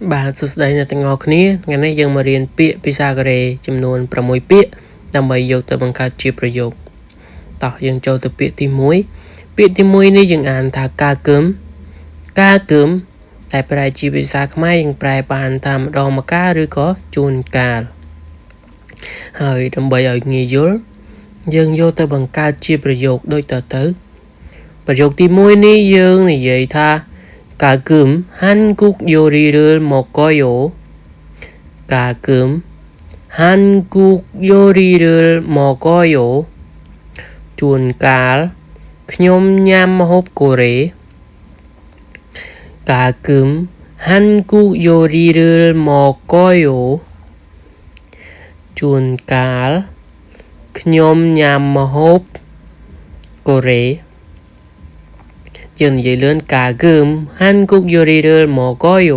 បាទសួស្តីអ្នកទាំងអស់គ្នាថ្ងៃនេះយើងមករៀនពាក្យភាសាកូរ៉េចំនួន6ពាក្យដើម្បីយកទៅបង្កើតជាប្រយោគតោះយើងចូលទៅពាក្យទី1ពាក្យទី1នេះយើងអានថាកាគឹមតែប្រែជាភាសាខ្មែរយើងប្រែបានថាម្ដងម្កាលឬក៏ជួនកាលហើយដើម្បីឲ្យងាយយល់យើងយកទៅបង្កើតជាប្រយោគដូចតទៅប្រយោគទី1នេះយើងនិយាយថា가끔 한국 요리를 먹어요. 가끔 한국 요리를 먹어요.ជួនកាលខ្ញុំញ៉ាំម្ហូបកូរ៉េ 가끔 한국 요리를 먹어요.ជួនកាលខ្ញុំញ៉ាំម្ហូបកូរ៉េយើងនិយាយលឿន가끔 한국 요리를 먹어요.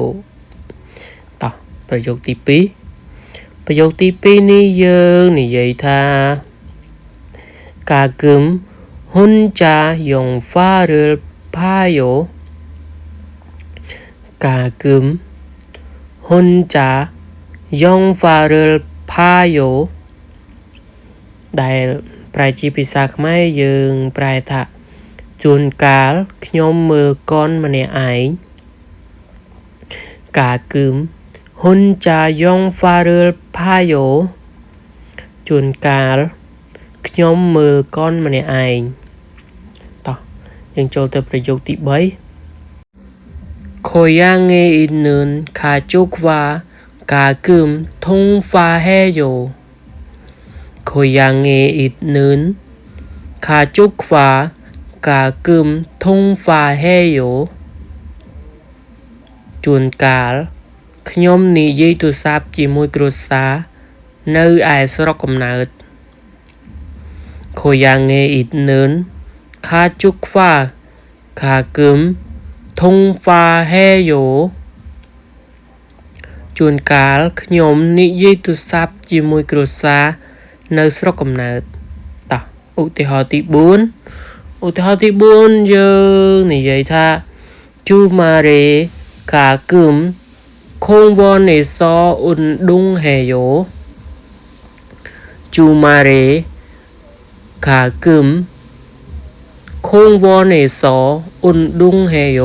តោះប្រយោគទី2ប្រយោគទី2នេះយើងនិយាយថា 가끔 혼자 영화를 봐요. 가끔 혼자 영화를 봐요. ដែលប្រែជាភាសាខ្មែរយើងប្រែថាជួនកាលខ្ញុំមើលកុនម្នាក់ឯង 가끔 혼자 영화를 봐요. ជួនកាលខ្ញុំមើលកុនម្នាក់ឯងតោះយើងចូលទៅប្រយោគទី3 고향에 있는 가족과 가끔 통화해요. 고향에 있는 가족과 가끔 통화해요. ជួនកាលខ្ញុំនិយាយទូរស័ព្ទជាមួយគ្រួសារនៅឯស្រុកកំណើត 고향에 있는 가족과 가끔 통화해요. ជួនកាលខ្ញុំនិយាយទូរស័ព្ទជាមួយគ្រួសារនៅស្រុកកំណើតតោះឧទាហរណ៍ទី4ឧទាហរណ៍ទី4យើងនិយាយថា 주말에 가끔 공원에서 운동해요. 주말에 가끔 공원에서 운동해요.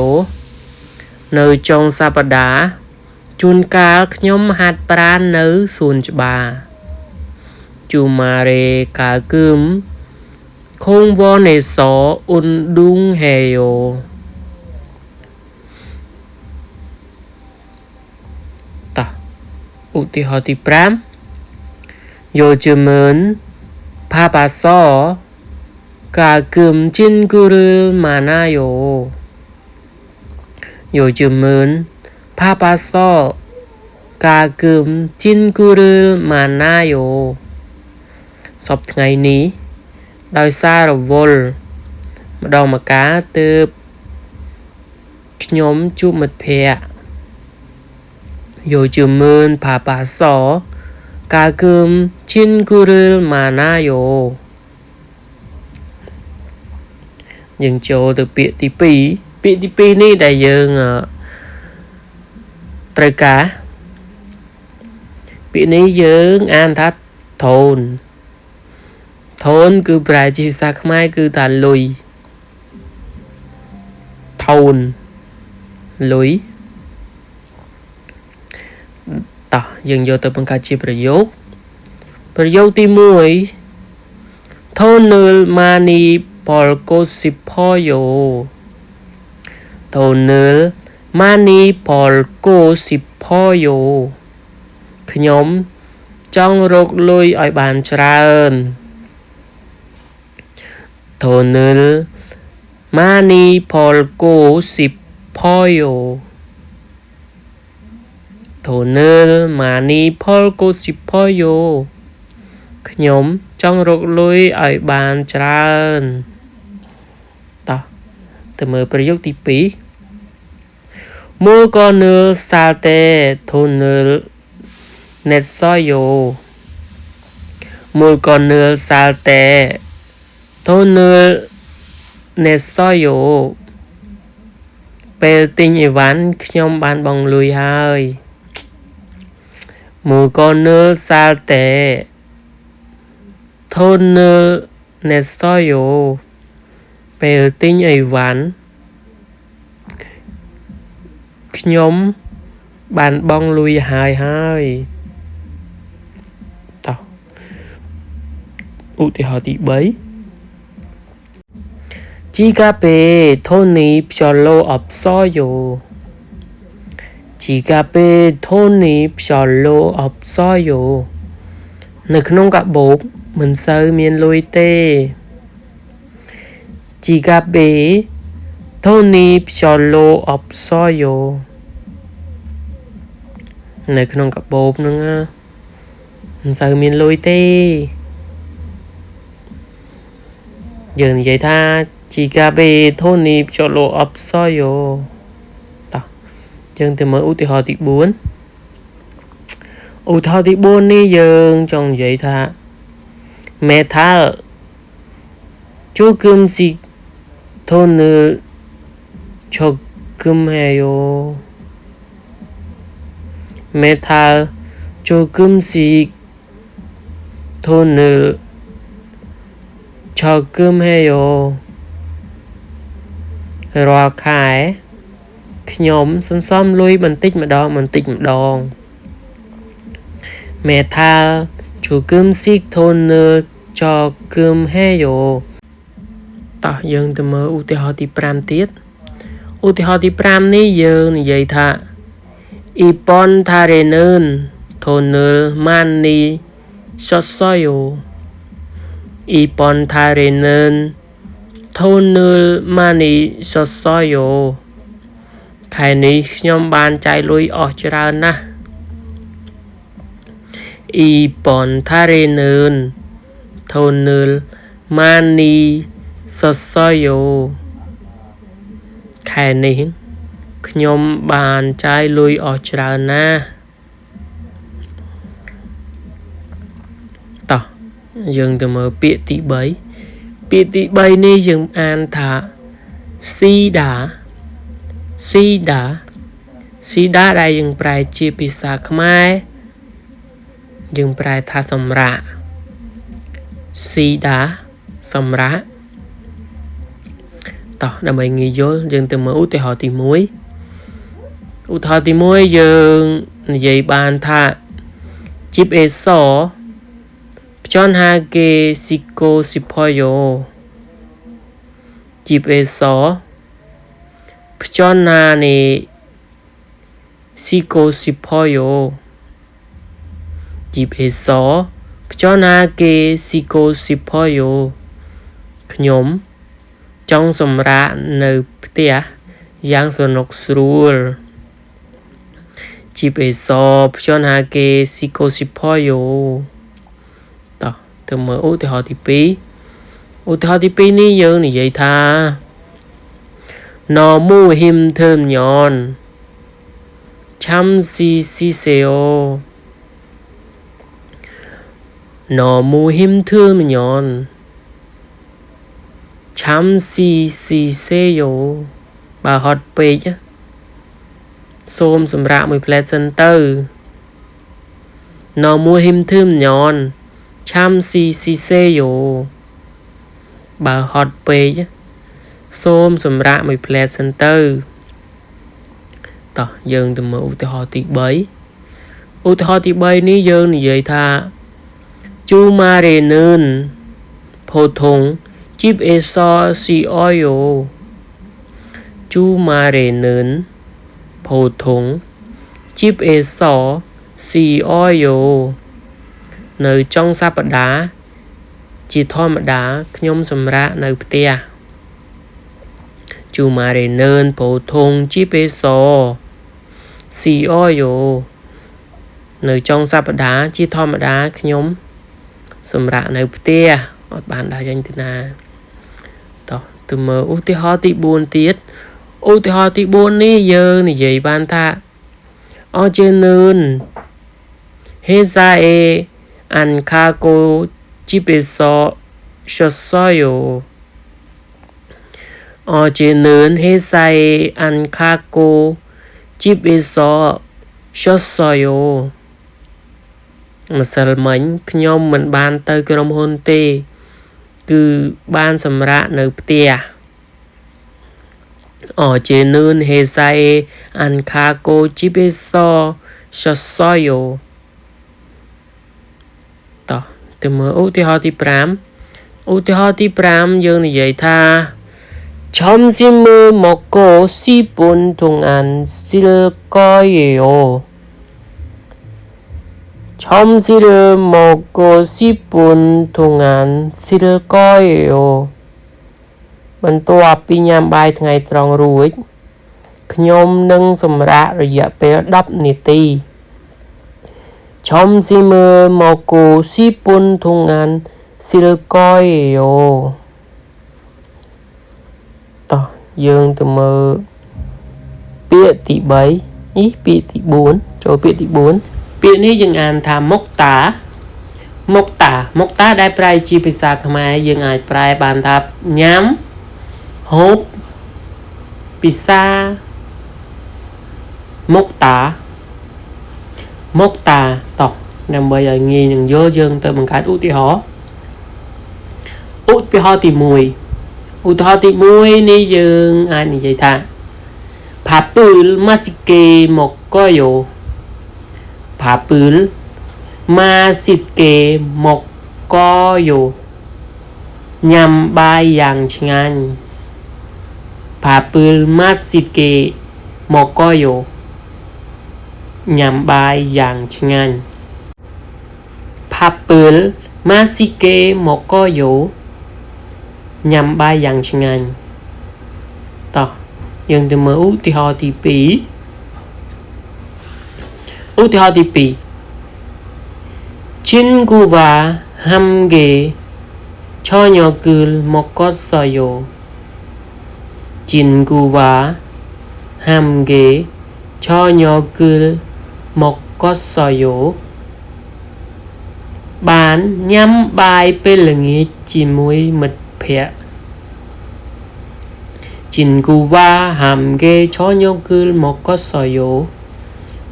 នៅចុងសប្តាហ៍ជួនកាលខ្ញុំហាត់ប្រាណនៅសួនច្បារ 주말에 가끔 공원에서 운동해요. 자, 우티허티 프람 요즘은 바빠서 가끔 친구를 만나요. 요즘은 바빠서 가끔 친구를 만나요. សប្តាហ៍ថ្ងៃនេះដោយសាររវល់ម្ដងម្កាលទើបខ្ញុំជួបមិត្តភក្តិ 요즘은 바빠서 가끔 친구를 만나요. យើងចូលទៅពាក្យទី2ពាក្យទី2នេះដែលយើងត្រូវការពាក្យនេះយើងអានថា ថូនគឺប្រែជាភាសាខ្មែរគឺថាលុយថូនលុយតោះយើងយកទៅបង្កើតជាប្រយោគទី1 돈을 많이 벌고 싶어요. 돈을 많이 벌고 싶어요. ខ្ញុំចង់រកលុយឲ្យបានច្រើន 돈을 많이 벌고 싶어요. 돈을 많이 벌고 싶어요. ខ្ញុំចង់រកលុយឲ្យបានច្រើនតោះទៅមើលប្រយោគទី2 물건을 살 때 돈을 냈어요. 물건을 살 때 돈을 냈어요. ពេលទិញអីវ៉ាន់ខ្ញុំបានបង់លុយហើយ Mù con nơ sa tệ Thôn nơ nè soi yo Bè tinh ấy ván Nhóm Bàn bong lùi hài hai Tao Ụ thì họ tí bấy Chỉ cả bê thôn ní Pyo lô ập soi yo Chỉ cả bê thôn ní Pyo lô ập soi yo Nơi không cả bốp Mình sơ miền lùi tê Chỉ cả bê thôn ní Pyo lô ập soi yo Nơi không cả bốp nữa Mình sơ miền lùi tê Giờ như vậy ta Chỉ cả bê thôn ní Pyo lô ập soi yo Tao Chân từ mới ưu tì họ tí buôn Ưu thọ tí buôn ní dường trong vậy ta Mẹ thả Chú cơm gì Thôn nữ Cho cơm hề yo Mẹ thả Cho cơm gì Thôn nữ Cho cơm hề yo Rồi khai Nhóm sân xóm lùi bằng tích mà đòn Mẹ tha Chú cơm xích thôn nữ Cho cơm hề yo Tao dân từ mơ ưu tì họ tí pram tiết Ưu tì họ tí pram ní dân như vậy thạ Y pon tha rê nơn Thôn nữ man ni Sot soi yo Y pon tha rê nơn Thôn nữ man ni Sot soi yo Khai ní nhóm bàn chạy lùi ở cho ra na Y pon tha rê nơn Thôn nữ man ni Sot soi yo Khai ní nhóm bàn chạy lùi ở cho ra na Tao Dừng từ mở bịa tí bấy Bịa tí bấy ní dừng an thả Si đá Si đá Si đá đây dừng prai chia bì xa khmai Dừng prai tha xâm rạ Si đá Xâm rạ Tao đã mấy nghi dô Dừng từ mở út thì họ tí muối Út họ tí muối dừng Dây bàn thả Chip ế sổ Chọn hà kê Siko sipoyo Chip ế sổ Chọn hà nê Siko sipoyo Chip ế sổ Chọn hà kê Siko sipoyo Nhóm Trong xâm rạ nâu btia Giang sổ nọc srul Chip ế sổ Chọn hà kê Siko sipoyo Tao Từ mở ưu thì họ tí bí Ưu thì họ tí bí ní dân như vậy tha Nó mù hiểm thơm nhọn Chăm si si xeo Nó mù hiểm thơm nhọn Chăm si si xeo Bà hot bê chứ Xôm xâm rạ mùi plét dân tư Nó mù hiểm thơm nhọn Chăm si si xeo Bà hot bê chứ Xôm xâm rạ mùi plét dân tư Tao dân từ mở ưu tì họ tí bấy Ưu tì họ tí bấy ní dân như vậy tha Chú ma rê nơn Phô thùng Chip ế so si oyo Chú ma rê nơn Phô thùng Chip ế so si oyo Nơi trong sắp đá Chỉ thoi mà đá Nhóm xâm rạ nơi btia Chú mà rê nơn phổ thông chip ế so Si oyo Nơi trong sắp đá Chỉ thoi mà đá Nhóm xâm rạ nơi btia Bạn đã danh thế nào Từ mơ ưu tí ho tí buôn tiết Ưu tí ho tí buôn ní giờ này dây bàn thạ Ở trên nơn Hê ra ê An kha cô chip ế so Sot soi yo Ở trên nơn hê ra ê An kha cô chip ế so Sot soi yo ម្សិលមិញខ្ញុំមិនបានទៅក្រុមហ៊ុនទេគឺបានសម្រាកនៅផ្ទះជានឿនហេសៃអានខាកូជីបេសសសយោតោះទៅមើលឧទាហរណ៍ទី5ឧទាហរណ៍ទី5យើងនិយាយថា점심을 먹고 10분 동안 쓸 거예요. 점심을 먹고 10분 동안 쓸 거예요. បន្ទាប់ពីញ៉ាំបាយថ្ងៃត្រង់រួចខ្ញុំនឹងសម្រាករយៈពេល10នាទី 점심을 먹고 10분 동안 쓸 거예요. តោះយើងទៅមើលពាក្យទី3នេះពាក្យទី4ចូលពាក្យទី4ពាក្យនេះយើងអានថាមុខតាដែលប្រែជាភាសាខ្មែរយើងអាចប្រែបានថាញ៉ាំហូបពិសាមុខតាតោះដើម្បីឲ្យងាយនឹងយល់យើងទៅបង្កើតឧទាហរណ៍ទី1ឧទាហរណ៍ទី1នេះយើងអាចនិយាយថា밥을 맛있게 먹어요. 밥을 맛있게 먹어요.ញ៉ាំបាយយ៉ាងឆ្ងាញ់ 밥을 맛있게 먹어요. ញ៉ាំបាយយ៉ាងឆ្ងាញ់ 밥을 맛있게 먹어요. ញ៉ាំបាយយ៉ាងឆ្ងាញ់តោះយើងទៅមើលឧទាហរណ៍ទី2친구와 함께 저녁을 먹었어요. 친구와 함께 저녁을 먹었어요. បានញ៉ាំបាយពេលល្ងាចជាមួយមិត្តភក្តិ 친구와 함께 저녁을 먹었어요.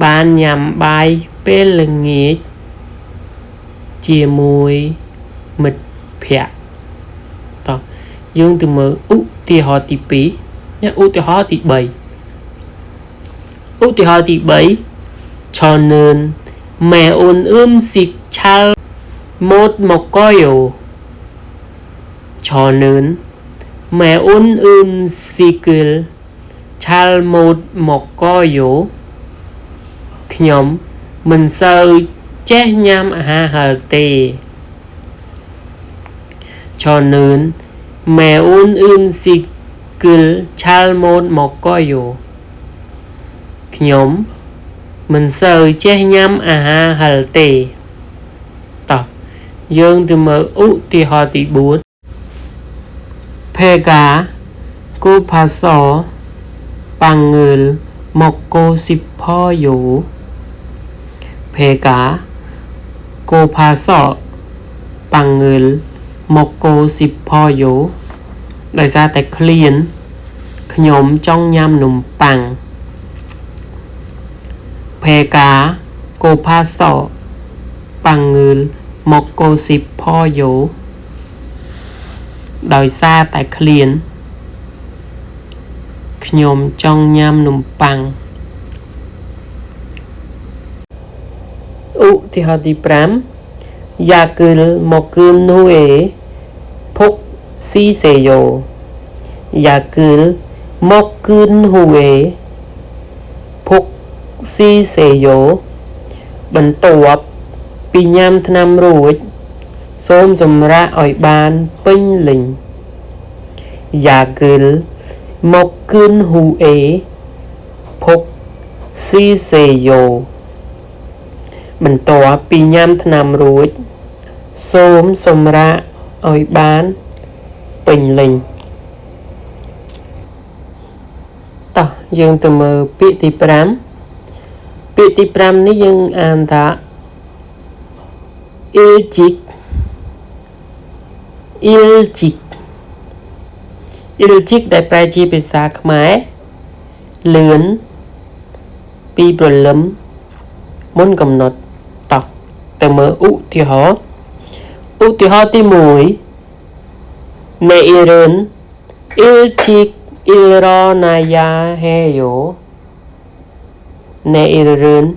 បានញ៉ាំបាយពេលល្ងាចជាមួយមិត្តភក្តិតោះយើងទៅមើលឧទាហរណ៍ទី2ឧទាហរណ៍ទី3 저는 매운 음식 잘 못 먹어요. 저는 매운 음식을 잘 못 먹어요. ខ្ញុំមិនសូវចេះញ៉ាំអាហារហឹរទេ 저는 매운 음식을 잘 못 먹어요. ខ្ញុំមិនសូវចេះញ៉ាំអាហារហឹរទេតោះយើងទៅមើលឧទាហរណ៍ទី4 배가 고파서 빵을 먹고 싶어요. 배가 고파서 빵을 먹고 싶어요. ដោយសារតែឃ្លានខ្ញុំចង់ញ៉ាំនំប៉័ង 배가 고파서 빵을 먹고 싶어요. ដោយសារតែឃ្លានខ្ញុំចង់ញ៉ាំនំប៉័ងឧទាហរណ៍ទី5 약을 먹은 후에 푹 쉬세요. 약을 먹은 후에 푹 쉬세요. បន្ទាប់ពីញ៉ាំថ្នាំរួចសូមសម្រាកឲ្យបានពេញលេញ 약을 먹은 후에 푹 쉬세요. បន្ទាប់ពីញ៉ាំថ្នាំរួចសូមសម្រាកឲ្យបានពេញលេញតោះយើងទៅមើលពាក្យទី5ពាក្យទី5នេះយើងអានថា 일찍ដែលប្រែជាភាសាខ្មែរលឿនពីព្រលឹមមុនកំណត់តោះ Từ mơ ụ thì họ tí mùi Nè irun Il chik ilro naya heyo Nè irun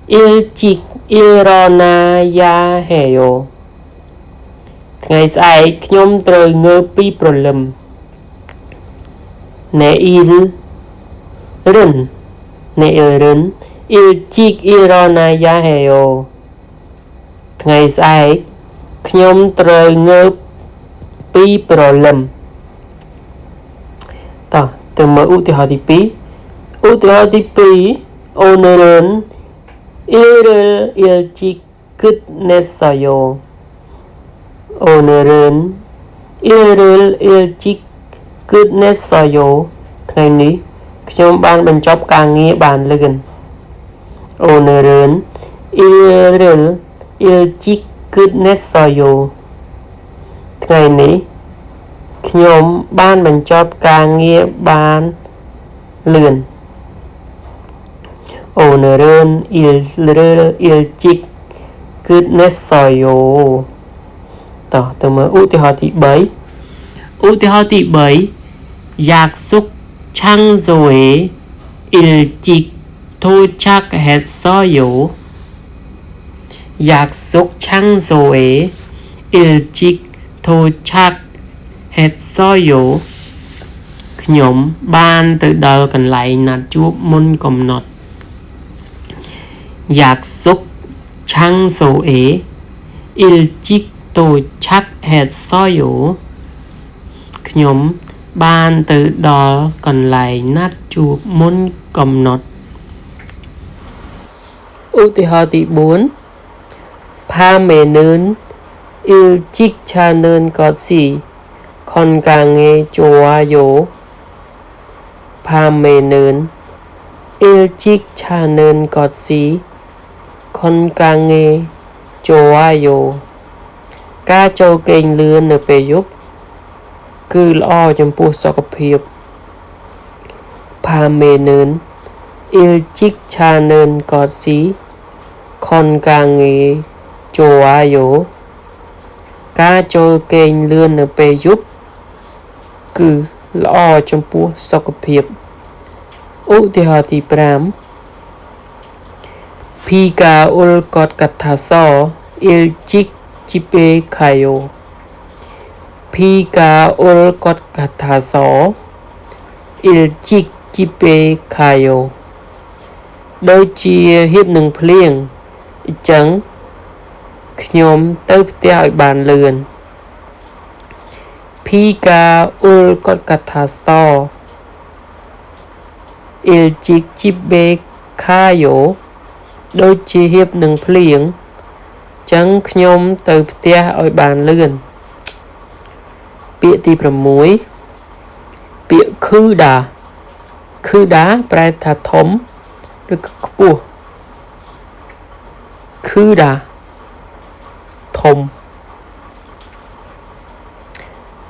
Il chik ilro naya heyo Ngày sai nhóm trời ngơ pi problem Nè irun Il chik ilro naya heyo Ngày sai nhóm trời ngơ pi problem Ta, từ mở ưu tí tí pi ưu tí pi 오늘은 일을 일찍 끝냈어요. 오늘은 일을 일찍 끝냈어요. Ngày ní,ខ្ញុំបានបញ្ចប់ការងារបានលឿន 오늘은 일을 일찍 끝냈어요. Ngày ní,ខ្ញុំបានបញ្ចប់ការងារបានលឿន 오늘은 일을 일찍 끝냈어요. Đó, từ mới ưu tiêu tí 7. ưu tiêu tí 7. 약속 장소에 일찍 도착했어요. 약속 장소에 일찍 도착했어요. ខ្ញុំបានទៅដល់កន្លែងណាត់ជួបមុនកំណត់ 약속 장소에 일찍 도착했어요. ខ្ញុំបានទៅដល់កន្លែងណាត់ជួបមុនកំណត់ ឧទាហរណ៍ទី 4 밤에는 일찍 자는 것이 건강에 좋아요. 밤에는 일찍 자는 것이 건강에 좋아요. ការចូលគេងលឿននៅពេលយប់គឺល្អចំពោះសុខភាព 밤에는 일찍 자는 것이 건강에 좋아요. ការចូលគេងលឿននៅពេលយប់គឺល្អចំពោះសុខភាព ឧទាហរណ៍ទី 5 비가 올 것 같아서 일찍 집에 가요. 비가 올 것 같아서 일찍 집에 가요. ដូចជាហៀបនឹងភ្លៀងអញ្ចឹងខ្ញុំទៅផ្ទះឲ្យបានលឿន 비가 올 것 같아서 일찍 집에 가요. ដូចជាហៀបនឹងភ្លៀងចឹងខ្ញុំទៅផ្ទះឲ្យបានលឿន ពាក្យទី 6 ពាក្យ khida ប្រែថាធំឬខ្ពស់ khida ធំ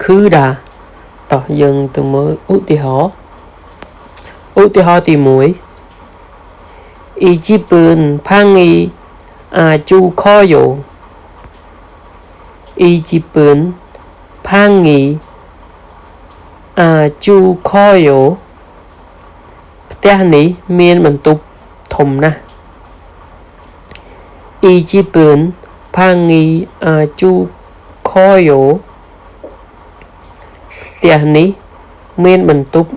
khida តោះយើងទៅមើលឧទាហរណ៍ទី 1 이 집은 방이 아주 커요. 이 집은 방이 아주 커요. ផ្ទះនេះមានបន្ទប់ធំណាស់ 이 집은 방이 아주 커요. ផ្ទះនេះមានបន្ទប់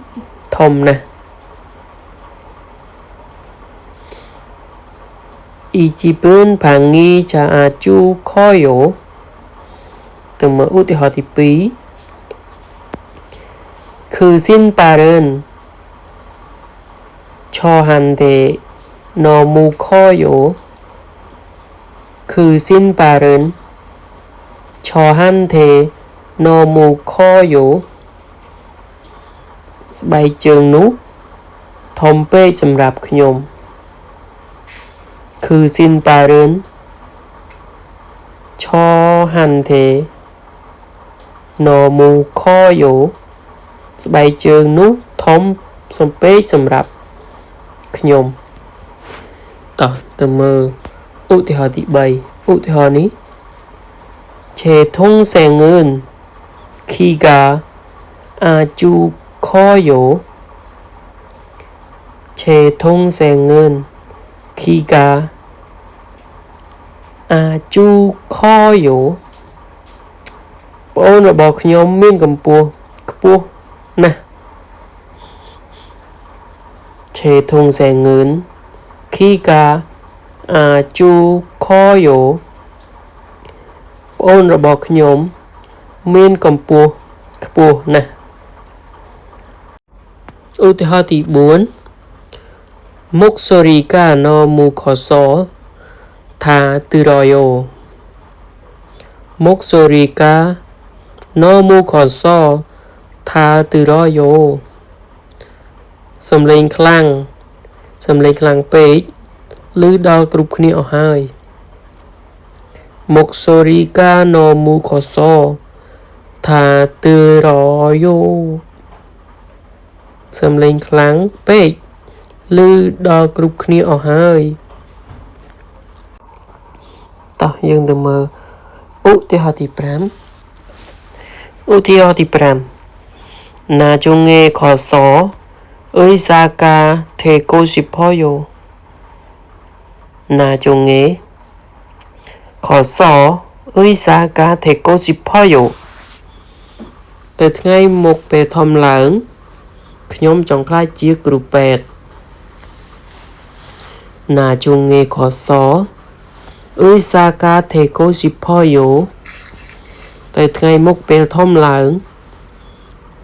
ធំណាស់ 이 집은 방이 아주 커요. từ mở ưu thì họ thì bí 그 신발은 저한테 너무 커요. 그 신발은 저한테 너무 커요. ស្បែកជើងនោះធំពេកសម្រាប់ខ្ញុំ 그 신발은 저한테 너무 커요. ស្បែកជើងនោះធំសំពេកសម្រាប់ខ្ញុំ តោះទៅមើលឧទាហរណ៍ទី 3 ឧទាហរណ៍នេះឆេធុងសែងឿនខីកាអាជូខយោឆេធុងសែងឿនខីកាអាជូខយោបងអូនរបស់ខ្ញុំមានកម្ពស់ខ្ពស់ណាស់ឆេធុងសែងឿនខីកាអាជូខយោបងអូនរបស់ខ្ញុំមានកម្ពស់ខ្ពស់ណាស់ឧទាហរណ៍ទី4មុខសូរីកាណមូខសថាទិរយោមុខសូរីកាណមូខសថាទិរយោសំឡេងខ្លាំងពេកឮដល់គ្រប់គ្នាអស់ហើយមុខសូរីកាណមូខសថាទិរយោសំឡេងខ្លាំងពេកឮដល់គ្រប់គ្នាអស់ហើយតោះយើងទៅមើលឧទាហរណ៍ទី5ណាជងេខសអ៊ុយសាកាថេកូស៊ីផយោណាជងេខសអ៊ុយសាកាថេកូស៊ីផយោទៅថ្ងៃមុខពេលធំឡើងខ្ញុំចង់ខ្លាចជាគ្រូពេទ្យណាជងេខសអ៊ុយសាកាថេកូស៊ីផយោទៅថ្ងៃមុខពេលធំឡើង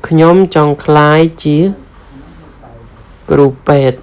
ខ្ញុំចង់ខ្លាយជាគ្រូពេទ្យ